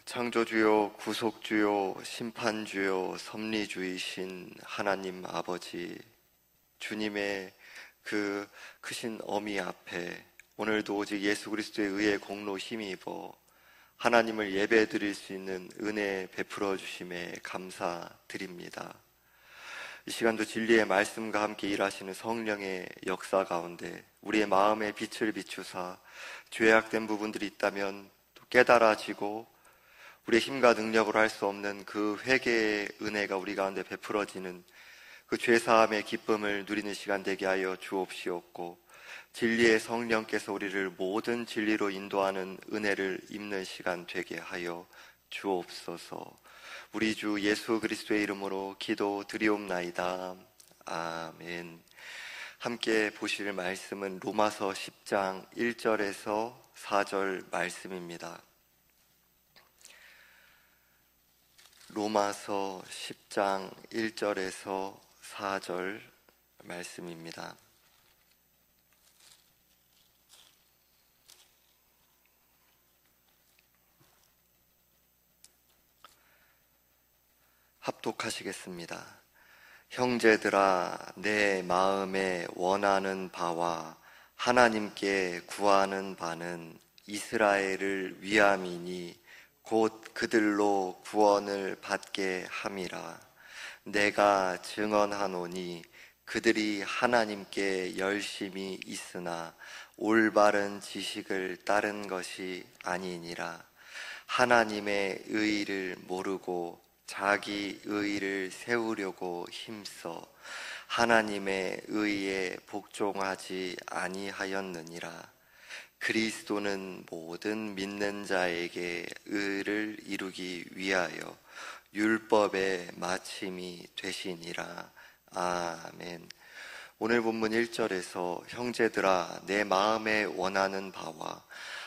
창조주요, 구속주요, 심판주요, 섭리주이신 하나님 아버지, 주님의 그 크신 어미 앞에 오늘도 오직 예수 그리스도의 의의 공로 힘입어 하나님을 예배드릴 수 있는 은혜 베풀어 주심에 감사드립니다. 이 시간도 진리의 말씀과 함께 일하시는 성령의 역사 가운데 우리의 마음에 빛을 비추사 죄악된 부분들이 있다면 또 깨달아지고 우리의 힘과 능력으로 할 수 없는 그 회개의 은혜가 우리 가운데 베풀어지는 그 죄사함의 기쁨을 누리는 시간 되게 하여 주옵시옵고, 진리의 성령께서 우리를 모든 진리로 인도하는 은혜를 입는 시간 되게 하여 주옵소서. 우리 주 예수 그리스도의 이름으로 기도 드리옵나이다. 아멘. 함께 보실 말씀은 로마서 10장 1절에서 4절 말씀입니다. 로마서 10장 1절에서 4절 말씀입니다. 합독하시겠습니다. 형제들아, 내 마음에 원하는 바와 하나님께 구하는 바는 이스라엘을 위함이니 곧 그들로 구원을 받게 함이라. 내가 증언하노니 그들이 하나님께 열심히 있으나 올바른 지식을 따른 것이 아니니라. 하나님의 의의를 모르고 자기 의의를 세우려고 힘써 하나님의 의의에 복종하지 아니하였느니라. 그리스도는 모든 믿는 자에게 의를 이루기 위하여 율법의 마침이 되시니라. 아멘. 오늘 본문 1절에서 형제들아, 내 마음에 원하는 바와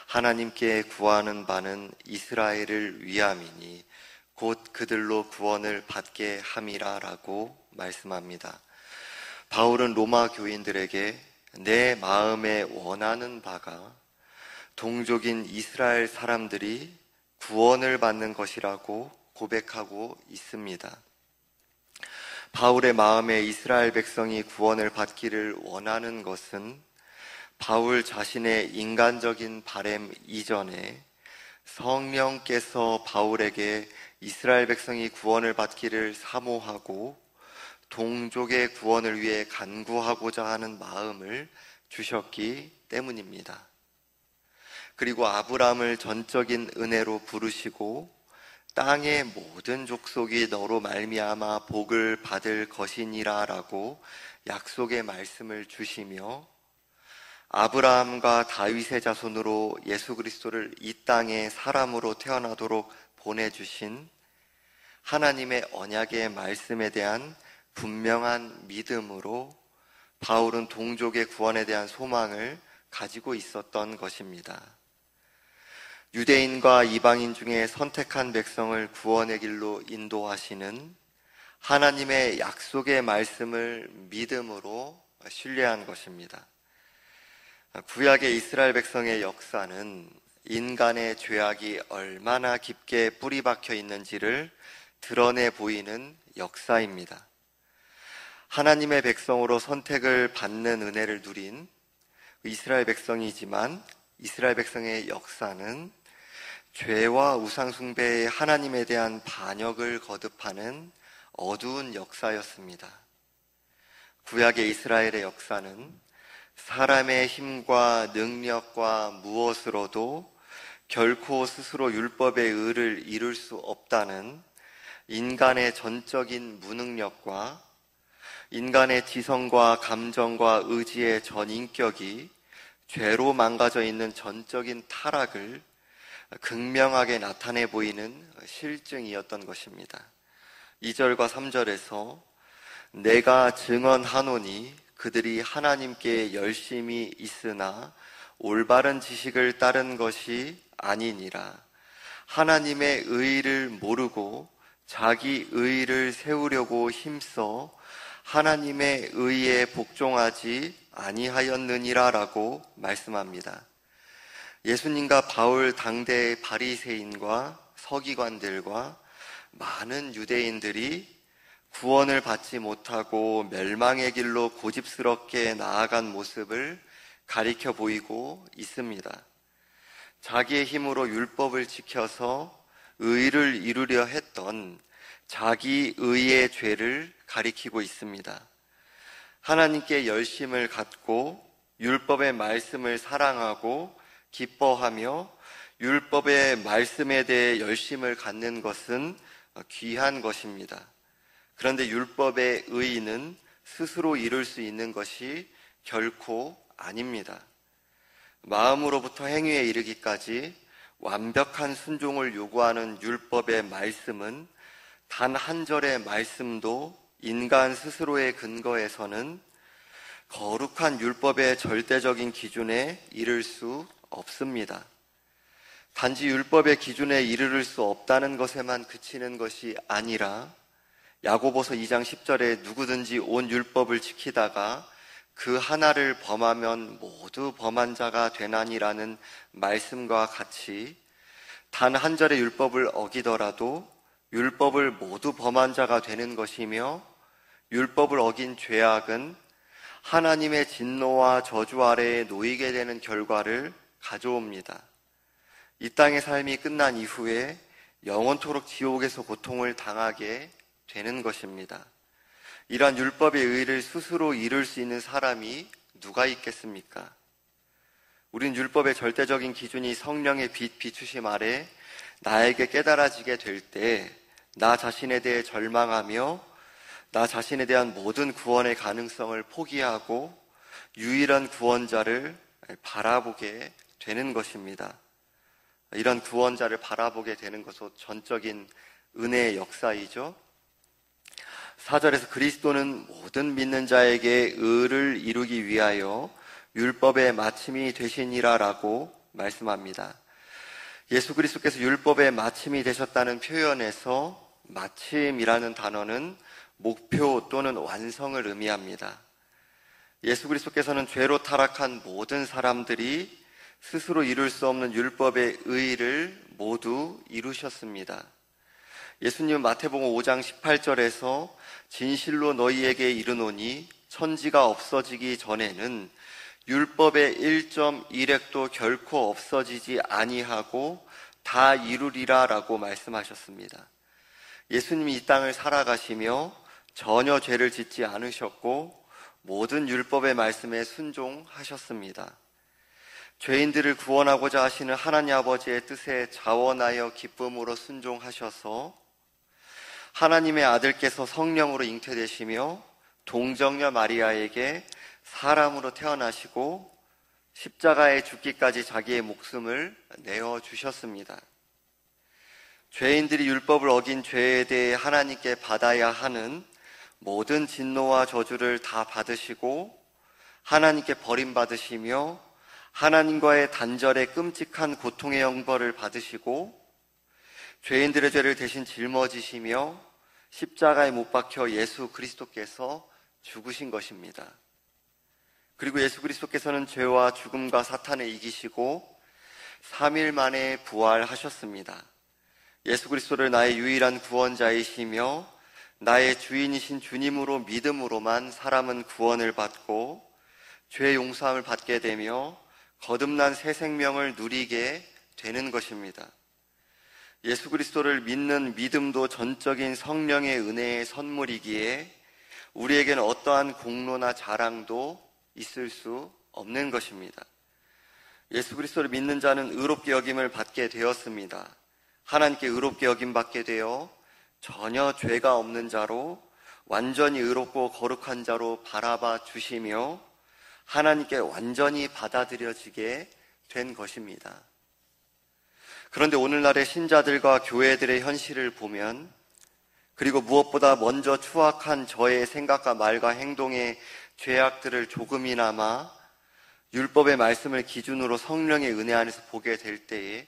하나님께 구하는 바는 이스라엘을 위함이니 곧 그들로 구원을 받게 함이라 라고 말씀합니다. 바울은 로마 교인들에게 내 마음에 원하는 바가 동족인 이스라엘 사람들이 구원을 받는 것이라고 고백하고 있습니다. 바울의 마음에 이스라엘 백성이 구원을 받기를 원하는 것은 바울 자신의 인간적인 바램 이전에 성령께서 바울에게 이스라엘 백성이 구원을 받기를 사모하고 동족의 구원을 위해 간구하고자 하는 마음을 주셨기 때문입니다. 그리고 아브라함을 전적인 은혜로 부르시고 땅의 모든 족속이 너로 말미암아 복을 받을 것이니라 라고 약속의 말씀을 주시며 아브라함과 다윗의 자손으로 예수 그리스도를 이 땅에 사람으로 태어나도록 보내주신 하나님의 언약의 말씀에 대한 분명한 믿음으로 바울은 동족의 구원에 대한 소망을 가지고 있었던 것입니다. 유대인과 이방인 중에 선택한 백성을 구원의 길로 인도하시는 하나님의 약속의 말씀을 믿음으로 신뢰한 것입니다. 구약의 이스라엘 백성의 역사는 인간의 죄악이 얼마나 깊게 뿌리 박혀 있는지를 드러내 보이는 역사입니다. 하나님의 백성으로 선택을 받는 은혜를 누린 이스라엘 백성이지만 이스라엘 백성의 역사는 죄와 우상숭배의 하나님에 대한 반역을 거듭하는 어두운 역사였습니다. 구약의 이스라엘의 역사는 사람의 힘과 능력과 무엇으로도 결코 스스로 율법의 의를 이룰 수 없다는 인간의 전적인 무능력과 인간의 지성과 감정과 의지의 전인격이 죄로 망가져 있는 전적인 타락을 극명하게 나타내 보이는 실증이었던 것입니다. 2절과 3절에서 내가 증언하노니 그들이 하나님께 열심히 있으나 올바른 지식을 따른 것이 아니니라. 하나님의 의의를 모르고 자기 의의를 세우려고 힘써 하나님의 의의에 복종하지 아니하였느니라 라고 말씀합니다. 예수님과 바울 당대의 바리새인과 서기관들과 많은 유대인들이 구원을 받지 못하고 멸망의 길로 고집스럽게 나아간 모습을 가리켜 보이고 있습니다. 자기의 힘으로 율법을 지켜서 의를 이루려 했던 자기 의의 죄를 가리키고 있습니다. 하나님께 열심을 갖고 율법의 말씀을 사랑하고 기뻐하며 율법의 말씀에 대해 열심을 갖는 것은 귀한 것입니다. 그런데 율법의 의의는 스스로 이룰 수 있는 것이 결코 아닙니다. 마음으로부터 행위에 이르기까지 완벽한 순종을 요구하는 율법의 말씀은 단 한 절의 말씀도 인간 스스로의 근거에서는 거룩한 율법의 절대적인 기준에 이를 수 없습니다. 단지 율법의 기준에 이르를 수 없다는 것에만 그치는 것이 아니라 야고보서 2장 10절에 누구든지 온 율법을 지키다가 그 하나를 범하면 모두 범한 자가 되나니라는 말씀과 같이 단 한 절의 율법을 어기더라도 율법을 모두 범한 자가 되는 것이며 율법을 어긴 죄악은 하나님의 진노와 저주 아래에 놓이게 되는 결과를 가져옵니다. 이 땅의 삶이 끝난 이후에 영원토록 지옥에서 고통을 당하게 되는 것입니다. 이러한 율법의 의의를 스스로 이룰 수 있는 사람이 누가 있겠습니까? 우린 율법의 절대적인 기준이 성령의 빛 비추심 아래 나에게 깨달아지게 될 때 나 자신에 대해 절망하며 나 자신에 대한 모든 구원의 가능성을 포기하고 유일한 구원자를 바라보게 되는 것입니다. 이런 구원자를 바라보게 되는 것은 전적인 은혜의 역사이죠. 4절에서 그리스도는 모든 믿는 자에게 의를 이루기 위하여 율법의 마침이 되시니라 라고 말씀합니다. 예수 그리스도께서 율법의 마침이 되셨다는 표현에서 마침이라는 단어는 목표 또는 완성을 의미합니다. 예수 그리스도께서는 죄로 타락한 모든 사람들이 스스로 이룰 수 없는 율법의 의의를 모두 이루셨습니다. 예수님은 마태복음 5장 18절에서 진실로 너희에게 이르노니 천지가 없어지기 전에는 율법의 1.1획도 결코 없어지지 아니하고 다 이루리라 라고 말씀하셨습니다. 예수님이 이 땅을 살아가시며 전혀 죄를 짓지 않으셨고 모든 율법의 말씀에 순종하셨습니다. 죄인들을 구원하고자 하시는 하나님 아버지의 뜻에 자원하여 기쁨으로 순종하셔서 하나님의 아들께서 성령으로 잉태되시며 동정녀 마리아에게 사람으로 태어나시고 십자가에 죽기까지 자기의 목숨을 내어주셨습니다. 죄인들이 율법을 어긴 죄에 대해 하나님께 받아야 하는 모든 진노와 저주를 다 받으시고 하나님께 버림받으시며 하나님과의 단절에 끔찍한 고통의 형벌을 받으시고 죄인들의 죄를 대신 짊어지시며 십자가에 못 박혀 예수 그리스도께서 죽으신 것입니다. 그리고 예수 그리스도께서는 죄와 죽음과 사탄을 이기시고 3일 만에 부활하셨습니다. 예수 그리스도를 나의 유일한 구원자이시며 나의 주인이신 주님으로 믿음으로만 사람은 구원을 받고 죄 용서함을 받게 되며 거듭난 새 생명을 누리게 되는 것입니다. 예수 그리스도를 믿는 믿음도 전적인 성령의 은혜의 선물이기에 우리에게는 어떠한 공로나 자랑도 있을 수 없는 것입니다. 예수 그리스도를 믿는 자는 의롭게 여김을 받게 되었습니다. 하나님께 의롭게 여김받게 되어 전혀 죄가 없는 자로 완전히 의롭고 거룩한 자로 바라봐 주시며 하나님께 완전히 받아들여지게 된 것입니다. 그런데 오늘날의 신자들과 교회들의 현실을 보면 그리고 무엇보다 먼저 추악한 저의 생각과 말과 행동의 죄악들을 조금이나마 율법의 말씀을 기준으로 성령의 은혜 안에서 보게 될 때에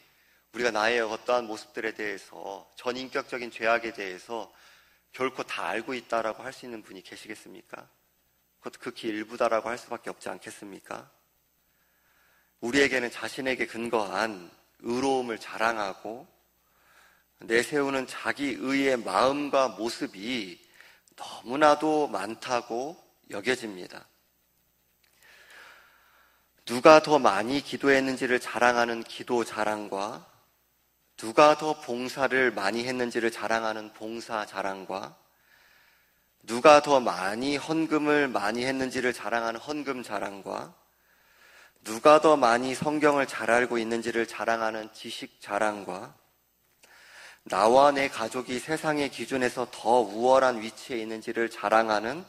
우리가 나의 어떠한 모습들에 대해서 전인격적인 죄악에 대해서 결코 다 알고 있다라고 할 수 있는 분이 계시겠습니까? 그것도 극히 일부다라고 할 수밖에 없지 않겠습니까? 우리에게는 자신에게 근거한 의로움을 자랑하고 내세우는 자기 의의 마음과 모습이 너무나도 많다고 여겨집니다. 누가 더 많이 기도했는지를 자랑하는 기도 자랑과 누가 더 봉사를 많이 했는지를 자랑하는 봉사 자랑과 누가 더 많이 헌금을 많이 했는지를 자랑하는 헌금 자랑과 누가 더 많이 성경을 잘 알고 있는지를 자랑하는 지식 자랑과 나와 내 가족이 세상의 기준에서 더 우월한 위치에 있는지를 자랑하는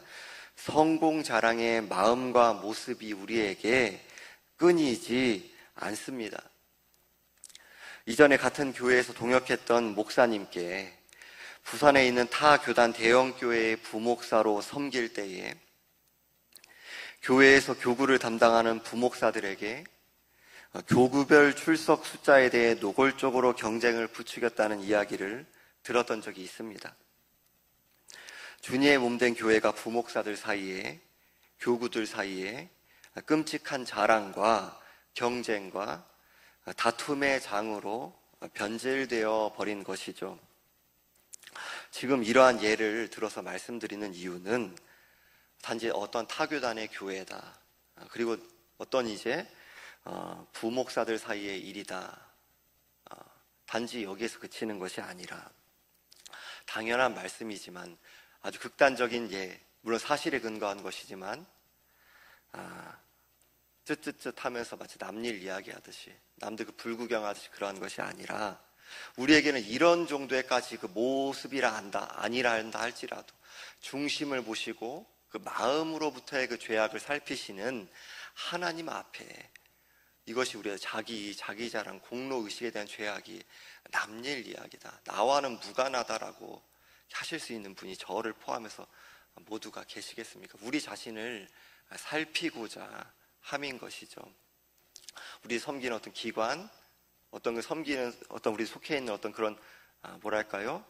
성공 자랑의 마음과 모습이 우리에게 끊이지 않습니다. 이전에 같은 교회에서 동역했던 목사님께 부산에 있는 타 교단 대형 교회의 부목사로 섬길 때에 교회에서 교구를 담당하는 부목사들에게 교구별 출석 숫자에 대해 노골적으로 경쟁을 부추겼다는 이야기를 들었던 적이 있습니다. 주님의 몸된 교회가 부목사들 사이에, 교구들 사이에 끔찍한 자랑과 경쟁과 다툼의 장으로 변질되어 버린 것이죠. 지금 이러한 예를 들어서 말씀드리는 이유는 단지 어떤 타교단의 교회다, 그리고 어떤 이제 부목사들 사이의 일이다, 단지 여기에서 그치는 것이 아니라 당연한 말씀이지만 아주 극단적인 예, 물론 사실에 근거한 것이지만 쯧쯧쯧 하면서 마치 남일 이야기하듯이 남들 그 불구경하듯이 그러한 것이 아니라 우리에게는 이런 정도의까지 그 모습이라 아니라 한다 할지라도 중심을 보시고 그 마음으로부터의 그 죄악을 살피시는 하나님 앞에 이것이 우리의 자기 자랑, 공로의식에 대한 죄악이 남일 이야기다, 나와는 무관하다라고 하실 수 있는 분이 저를 포함해서 모두가 계시겠습니까? 우리 자신을 살피고자 함인 것이죠. 우리 섬기는 어떤 기관, 어떤 그 섬기는 어떤 우리 속해 있는 어떤 그런 뭐랄까요?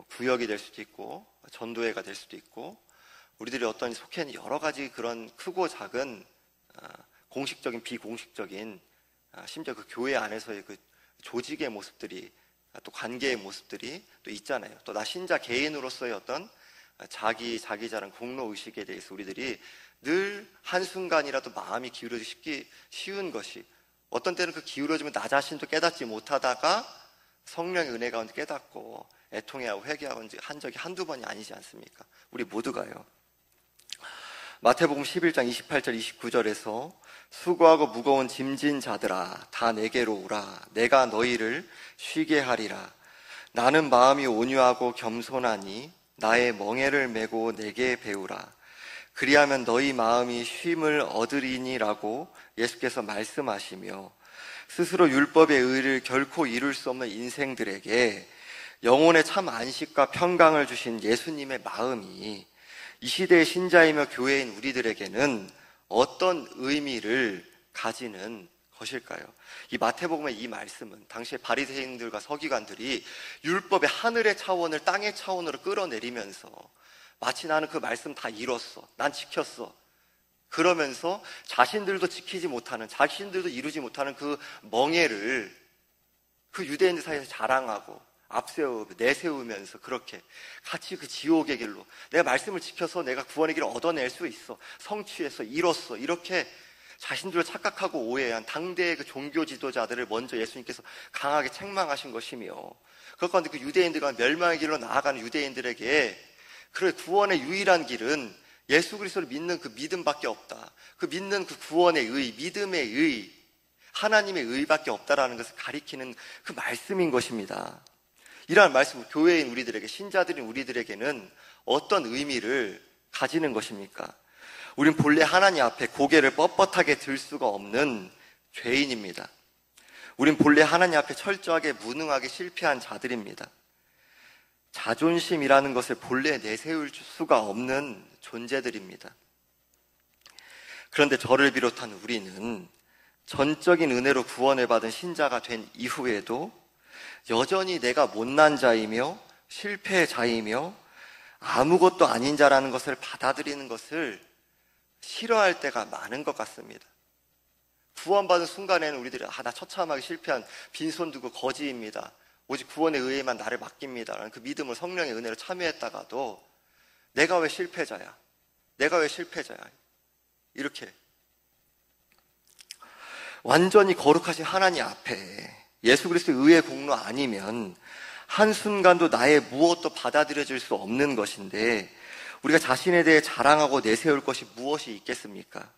구역이 될 수도 있고 전도회가 될 수도 있고 우리들이 어떤 속해 있는 여러 가지 그런 크고 작은 공식적인 비공식적인 심지어 그 교회 안에서의 그 조직의 모습들이 또 관계의 모습들이 또 있잖아요. 또 나 신자 개인으로서의 어떤 자기 자랑, 공로 의식에 대해서 우리들이 늘 한순간이라도 마음이 기울어지기 쉬운 것이 어떤 때는 그 기울어지면 나 자신도 깨닫지 못하다가 성령의 은혜 가운데 깨닫고 애통해하고 회개하고 한 적이 한두 번이 아니지 않습니까? 우리 모두가요. 마태복음 11장 28절 29절에서 수고하고 무거운 짐진 자들아 다 내게로 오라 내가 너희를 쉬게 하리라 나는 마음이 온유하고 겸손하니 나의 멍에를 메고 내게 배우라 그리하면 너희 마음이 쉼을 얻으리니라고 예수께서 말씀하시며 스스로 율법의 의를 결코 이룰 수 없는 인생들에게 영혼의 참 안식과 평강을 주신 예수님의 마음이 이 시대의 신자이며 교회인 우리들에게는 어떤 의미를 가지는 것일까요? 이 마태복음의 이 말씀은 당시의 바리새인들과 서기관들이 율법의 하늘의 차원을 땅의 차원으로 끌어내리면서 마치 나는 그 말씀 다 이뤘어, 난 지켰어 그러면서 자신들도 지키지 못하는, 자신들도 이루지 못하는 그 멍에를 그 유대인들 사이에서 자랑하고 내세우면서 그렇게 같이 그 지옥의 길로 내가 말씀을 지켜서 내가 구원의 길을 얻어낼 수 있어, 성취해서 이뤘어 이렇게 자신들을 착각하고 오해한 당대의 그 종교 지도자들을 먼저 예수님께서 강하게 책망하신 것이며 그것 가운데 그 유대인들과 멸망의 길로 나아가는 유대인들에게 그래 구원의 유일한 길은 예수 그리스도를 믿는 그 믿음밖에 없다, 그 믿는 그 구원의 의, 믿음의 의, 하나님의 의밖에 없다라는 것을 가리키는 그 말씀인 것입니다. 이러한 말씀은 교회인 우리들에게, 신자들인 우리들에게는 어떤 의미를 가지는 것입니까? 우린 본래 하나님 앞에 고개를 뻣뻣하게 들 수가 없는 죄인입니다. 우린 본래 하나님 앞에 철저하게 무능하게 실패한 자들입니다. 자존심이라는 것을 본래 내세울 수가 없는 존재들입니다. 그런데 저를 비롯한 우리는 전적인 은혜로 구원을 받은 신자가 된 이후에도 여전히 내가 못난 자이며 실패자이며 아무것도 아닌 자라는 것을 받아들이는 것을 싫어할 때가 많은 것 같습니다. 구원받은 순간에는 우리들이 나 처참하게 실패한 빈손 두고 거지입니다, 오직 구원의 의에만 나를 맡깁니다라는 그 믿음을 성령의 은혜로 참여했다가도 내가 왜 실패자야? 내가 왜 실패자야? 이렇게 완전히 거룩하신 하나님 앞에 예수 그리스도의 의의 공로 아니면 한순간도 나의 무엇도 받아들여질 수 없는 것인데 우리가 자신에 대해 자랑하고 내세울 것이 무엇이 있겠습니까?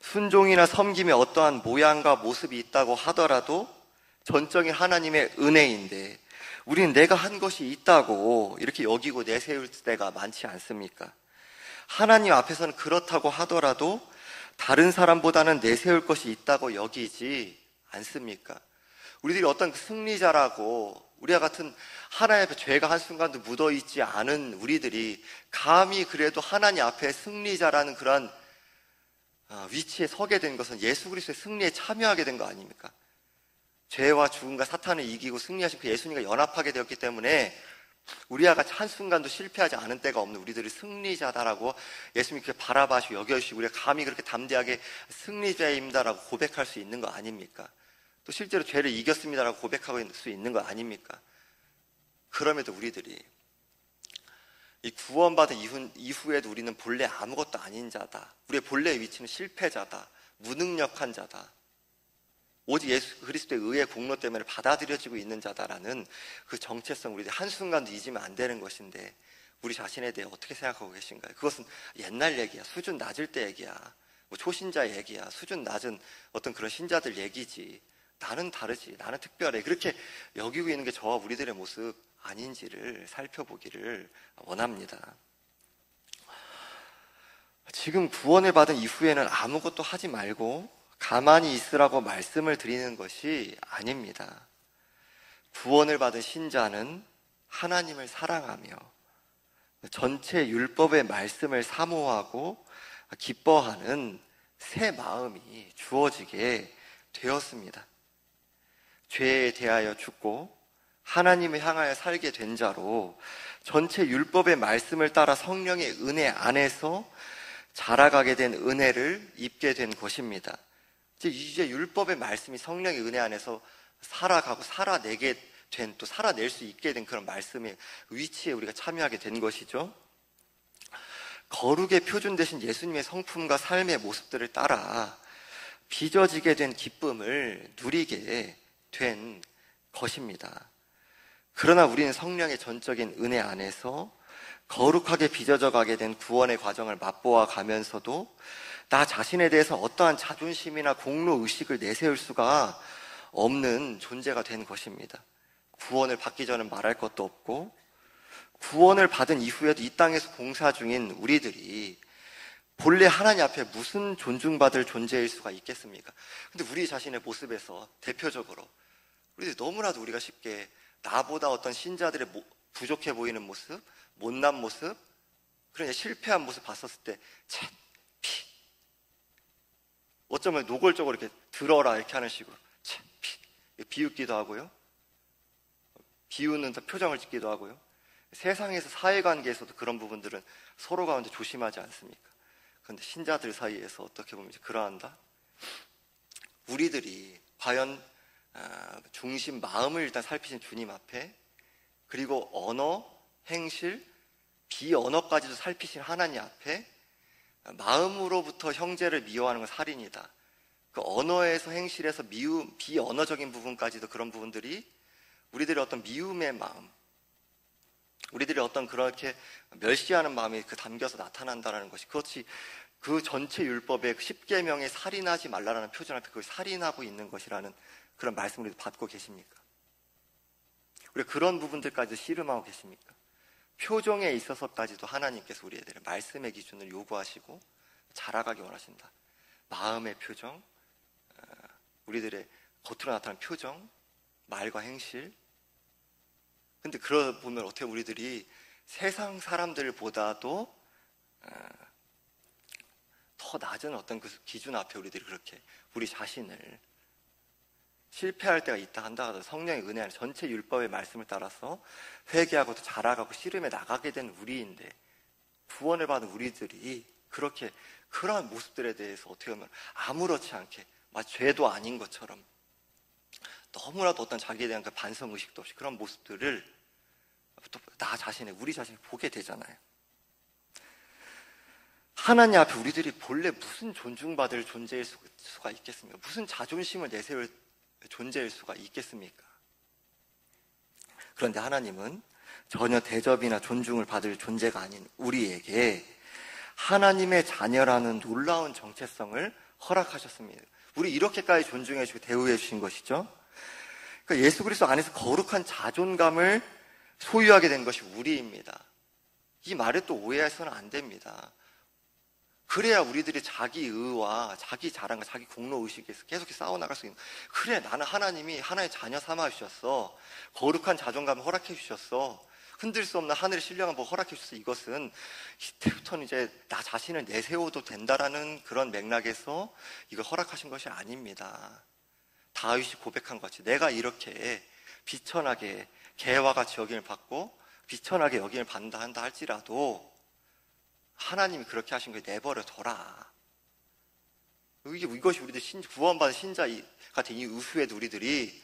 순종이나 섬김에 어떠한 모양과 모습이 있다고 하더라도 전적인 하나님의 은혜인데 우리는 내가 한 것이 있다고 이렇게 여기고 내세울 때가 많지 않습니까? 하나님 앞에서는 그렇다고 하더라도 다른 사람보다는 내세울 것이 있다고 여기지 않습니까? 우리들이 어떤 승리자라고 우리와 같은 하나님 앞에 죄가 한순간도 묻어있지 않은 우리들이 감히 그래도 하나님 앞에 승리자라는 그런 위치에 서게 된 것은 예수 그리스도의 승리에 참여하게 된 거 아닙니까? 죄와 죽음과 사탄을 이기고 승리하신 그 예수님과 연합하게 되었기 때문에 우리와 같이 한순간도 실패하지 않은 때가 없는 우리들이 승리자다라고 예수님이 그렇게 바라봐주시고 여겨주시고 우리가 감히 그렇게 담대하게 승리자입니다라고 고백할 수 있는 거 아닙니까? 또 실제로 죄를 이겼습니다라고 고백할 수 있는 거 아닙니까? 그럼에도 우리들이 이 구원받은 이후에도 우리는 본래 아무것도 아닌 자다. 우리의 본래의 위치는 실패자다. 무능력한 자다. 오직 예수 그리스도의 의의 공로 때문에 받아들여지고 있는 자다라는 그 정체성 우리들이 한순간도 잊으면 안 되는 것인데 우리 자신에 대해 어떻게 생각하고 계신가요? 그것은 옛날 얘기야. 수준 낮을 때 얘기야. 뭐 초신자 얘기야. 수준 낮은 어떤 그런 신자들 얘기지. 나는 다르지. 나는 특별해. 그렇게 여기고 있는 게 저와 우리들의 모습 아닌지를 살펴보기를 원합니다. 지금 구원을 받은 이후에는 아무것도 하지 말고 가만히 있으라고 말씀을 드리는 것이 아닙니다. 구원을 받은 신자는 하나님을 사랑하며 전체 율법의 말씀을 사모하고 기뻐하는 새 마음이 주어지게 되었습니다. 죄에 대하여 죽고 하나님을 향하여 살게 된 자로 전체 율법의 말씀을 따라 성령의 은혜 안에서 자라가게 된 은혜를 입게 된 것입니다. 이제 율법의 말씀이 성령의 은혜 안에서 살아가고 살아내게 된, 또 살아낼 수 있게 된 그런 말씀의 위치에 우리가 참여하게 된 것이죠. 거룩의 표준 대신 예수님의 성품과 삶의 모습들을 따라 빚어지게 된 기쁨을 누리게 된 것입니다. 그러나 우리는 성령의 전적인 은혜 안에서 거룩하게 빚어져 가게 된 구원의 과정을 맛보아 가면서도 나 자신에 대해서 어떠한 자존심이나 공로 의식을 내세울 수가 없는 존재가 된 것입니다. 구원을 받기 전엔 말할 것도 없고 구원을 받은 이후에도 이 땅에서 봉사 중인 우리들이 본래 하나님 앞에 무슨 존중받을 존재일 수가 있겠습니까? 근데 우리 자신의 모습에서 대표적으로 우리들이 너무나도 우리가 쉽게 나보다 어떤 신자들의 부족해 보이는 모습, 못난 모습, 그런 실패한 모습 봤었을 때 채피 어쩌면 노골적으로 이렇게 들어라 이렇게 하는 식으로 채피 비웃기도 하고요. 비웃는 표정을 짓기도 하고요. 세상에서 사회관계에서도 그런 부분들은 서로 가운데 조심하지 않습니까? 그런데 신자들 사이에서 어떻게 보면 그러한다? 우리들이 과연 중심 마음을 일단 살피신 주님 앞에 그리고 언어, 행실, 비언어까지도 살피신 하나님 앞에 마음으로부터 형제를 미워하는 건 살인이다. 그 언어에서 행실에서 비언어적인 부분까지도 그런 부분들이 우리들의 어떤 미움의 마음, 우리들의 어떤 그렇게 멸시하는 마음이 담겨서 나타난다는 것이 그렇지 그 전체 율법의 10계명에 살인하지 말라라는 표준 앞에 그걸 살인하고 있는 것이라는 그런 말씀을 받고 계십니까? 우리가 그런 부분들까지 씨름하고 계십니까? 표정에 있어서까지도 하나님께서 우리에 대해 말씀의 기준을 요구하시고 자라가기 원하신다. 마음의 표정, 우리들의 겉으로 나타나는 표정, 말과 행실. 근데 그러다 보면 어떻게 우리들이 세상 사람들보다도 더 낮은 어떤 그 기준 앞에 우리들이 그렇게 우리 자신을 실패할 때가 있다 한다 하더라도 성령의 은혜 안에 전체 율법의 말씀을 따라서 회개하고 또 자라가고 씨름에 나가게 된 우리인데 구원을 받은 우리들이 그렇게 그러한 모습들에 대해서 어떻게 보면 아무렇지 않게 마치 죄도 아닌 것처럼 너무나도 어떤 자기에 대한 그 반성의식도 없이 그런 모습들을 또 나 자신의, 우리 자신이 보게 되잖아요. 하나님 앞에 우리들이 본래 무슨 존중받을 존재일 수가 있겠습니까? 무슨 자존심을 내세울 존재일 수가 있겠습니까? 그런데 하나님은 전혀 대접이나 존중을 받을 존재가 아닌 우리에게 하나님의 자녀라는 놀라운 정체성을 허락하셨습니다. 우리 이렇게까지 존중해 주고 대우해 주신 것이죠. 그러니까 예수 그리스도 안에서 거룩한 자존감을 소유하게 된 것이 우리입니다. 이 말을 또 오해해서는 안 됩니다. 그래야 우리들이 자기 의와 자기 자랑과 자기 공로의식에서 계속 싸워나갈 수 있는, 그래 나는 하나님이 하나의 자녀 삼아 주셨어, 거룩한 자존감을 허락해 주셨어, 흔들 수 없는 하늘의 신령한 법 허락해 주셨어. 이것은 이때부터는 이제 나 자신을 내세워도 된다라는 그런 맥락에서 이걸 허락하신 것이 아닙니다. 다윗이 고백한 것 같이 내가 이렇게 비천하게 개와 같이 여김을 받고 비천하게 여김을 받는다 한다 할지라도 하나님이 그렇게 하신 거에 내버려 둬라. 이것이 우리들 구원받은 신자 같은 이 우수에도 우리들이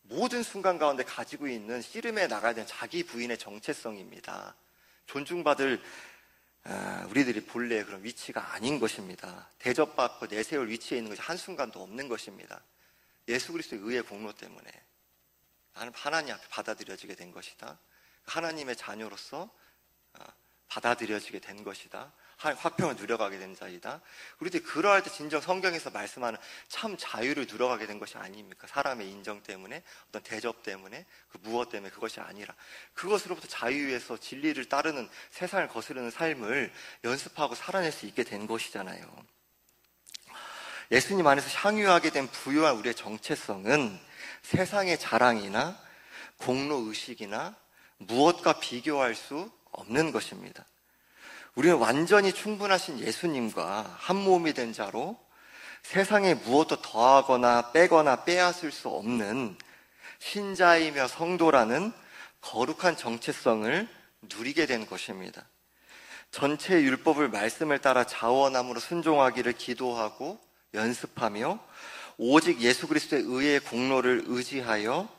모든 순간 가운데 가지고 있는 씨름에 나가야 되는 자기 부인의 정체성입니다. 존중받을 우리들이 본래의 그런 위치가 아닌 것입니다. 대접받고 내세울 위치에 있는 것이 한순간도 없는 것입니다. 예수 그리스도의 의의 공로 때문에 나는 하나님 앞에 받아들여지게 된 것이다. 하나님의 자녀로서 받아들여지게 된 것이다. 화평을 누려가게 된 자이다. 우리들이 그러할 때 진정 성경에서 말씀하는 참 자유를 누려가게 된 것이 아닙니까? 사람의 인정 때문에, 어떤 대접 때문에, 그 무엇 때문에, 그것이 아니라 그것으로부터 자유에서 진리를 따르는, 세상을 거스르는 삶을 연습하고 살아낼 수 있게 된 것이잖아요. 예수님 안에서 향유하게 된 부유한 우리의 정체성은 세상의 자랑이나 공로의식이나 무엇과 비교할 수 없는 것입니다. 우리는 완전히 충분하신 예수님과 한 몸이 된 자로 세상에 무엇도 더하거나 빼거나 빼앗을 수 없는 신자이며 성도라는 거룩한 정체성을 누리게 된 것입니다. 전체 율법을 말씀을 따라 자원함으로 순종하기를 기도하고 연습하며 오직 예수 그리스도의 의의 공로를 의지하여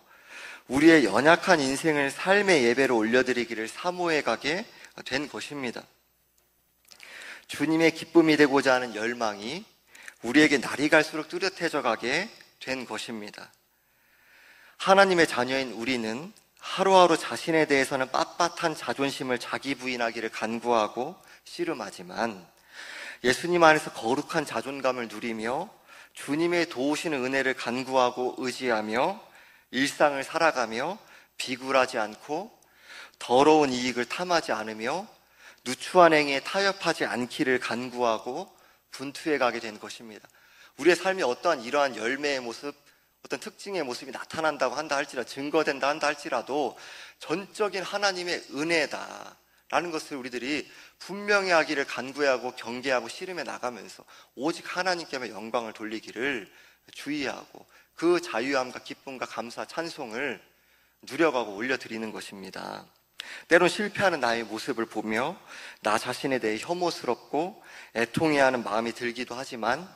우리의 연약한 인생을 삶의 예배로 올려드리기를 사모해 가게 된 것입니다. 주님의 기쁨이 되고자 하는 열망이 우리에게 날이 갈수록 뚜렷해져 가게 된 것입니다. 하나님의 자녀인 우리는 하루하루 자신에 대해서는 빳빳한 자존심을 자기 부인하기를 간구하고 씨름하지만 예수님 안에서 거룩한 자존감을 누리며 주님의 도우시는 은혜를 간구하고 의지하며 일상을 살아가며 비굴하지 않고 더러운 이익을 탐하지 않으며 누추한 행위에 타협하지 않기를 간구하고 분투해 가게 된 것입니다. 우리의 삶이 어떠한 이러한 열매의 모습, 어떤 특징의 모습이 나타난다고 한다 할지라도, 증거된다 한다 할지라도 전적인 하나님의 은혜다라는 것을 우리들이 분명히 하기를 간구하고 경계하고 씨름해 나가면서 오직 하나님께만 영광을 돌리기를 주의하고 그 자유함과 기쁨과 감사, 찬송을 누려가고 올려드리는 것입니다. 때론 실패하는 나의 모습을 보며 나 자신에 대해 혐오스럽고 애통해하는 마음이 들기도 하지만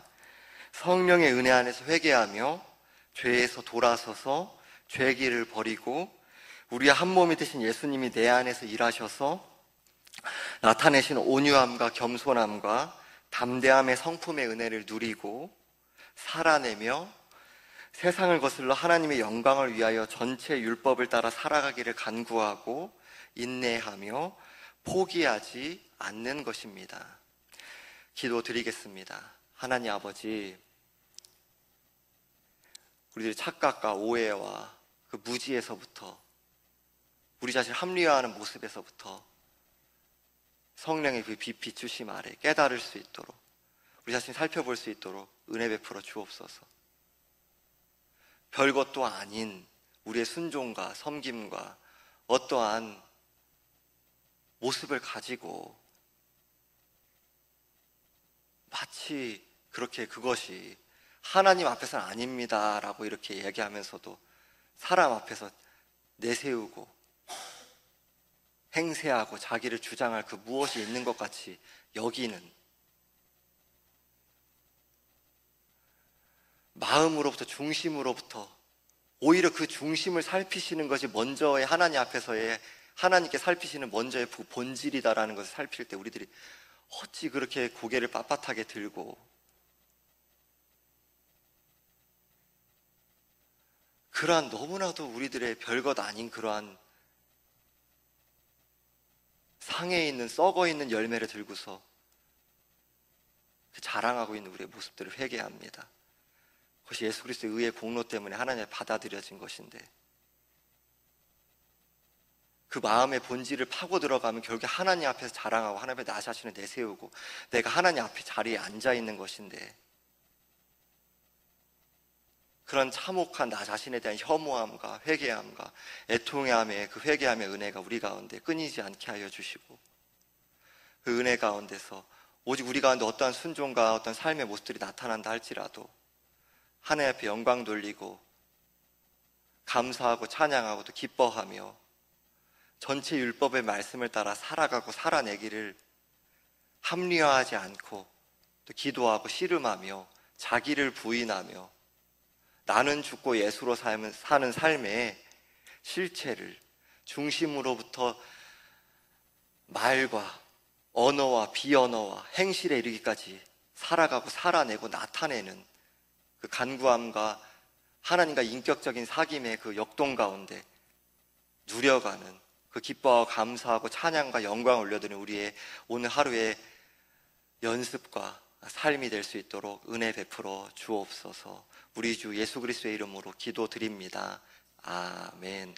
성령의 은혜 안에서 회개하며 죄에서 돌아서서 죄기를 버리고 우리의 한 몸이 되신 예수님이 내 안에서 일하셔서 나타내신 온유함과 겸손함과 담대함의 성품의 은혜를 누리고 살아내며 세상을 거슬러 하나님의 영광을 위하여 전체 율법을 따라 살아가기를 간구하고 인내하며 포기하지 않는 것입니다. 기도드리겠습니다. 하나님 아버지, 우리들의 착각과 오해와 그 무지에서부터 우리 자신을 합리화하는 모습에서부터 성령의 그 빛 비추심 아래 깨달을 수 있도록 우리 자신을 살펴볼 수 있도록 은혜 베풀어 주옵소서. 별것도 아닌 우리의 순종과 섬김과 어떠한 모습을 가지고 마치 그렇게 그것이 하나님 앞에서는 아닙니다라고 이렇게 얘기하면서도 사람 앞에서 내세우고 행세하고 자기를 주장할 그 무엇이 있는 것 같이 여기는 마음으로부터 중심으로부터 오히려 그 중심을 살피시는 것이 먼저의 하나님 앞에서의 하나님께 살피시는 먼저의 본질이다라는 것을 살필 때 우리들이 어찌 그렇게 고개를 빳빳하게 들고 그러한 너무나도 우리들의 별것 아닌 그러한 상해 있는 썩어 있는 열매를 들고서 자랑하고 있는 우리의 모습들을 회개합니다. 그것이 예수 그리스도의 의의 공로 때문에 하나님의 받아들여진 것인데 그 마음의 본질을 파고 들어가면 결국 하나님 앞에서 자랑하고 하나님 앞에 나 자신을 내세우고 내가 하나님 앞에 자리에 앉아 있는 것인데 그런 참혹한 나 자신에 대한 혐오함과 회개함과 애통함의 그 회개함의 은혜가 우리 가운데 끊이지 않게 하여 주시고 그 은혜 가운데서 오직 우리 가운데 어떠한 순종과 어떤 삶의 모습들이 나타난다 할지라도 하나님 앞에 영광 돌리고 감사하고 찬양하고 또 기뻐하며 전체 율법의 말씀을 따라 살아가고 살아내기를 합리화하지 않고 또 기도하고 씨름하며 자기를 부인하며 나는 죽고 예수로 사는 삶의 실체를 중심으로부터 말과 언어와 비언어와 행실에 이르기까지 살아가고 살아내고 나타내는 그 간구함과 하나님과 인격적인 사귐의 그 역동 가운데 누려가는 그 기뻐하고 감사하고 찬양과 영광을 올려드리는 우리의 오늘 하루의 연습과 삶이 될 수 있도록 은혜 베풀어 주옵소서. 우리 주 예수 그리스도의 이름으로 기도드립니다. 아멘.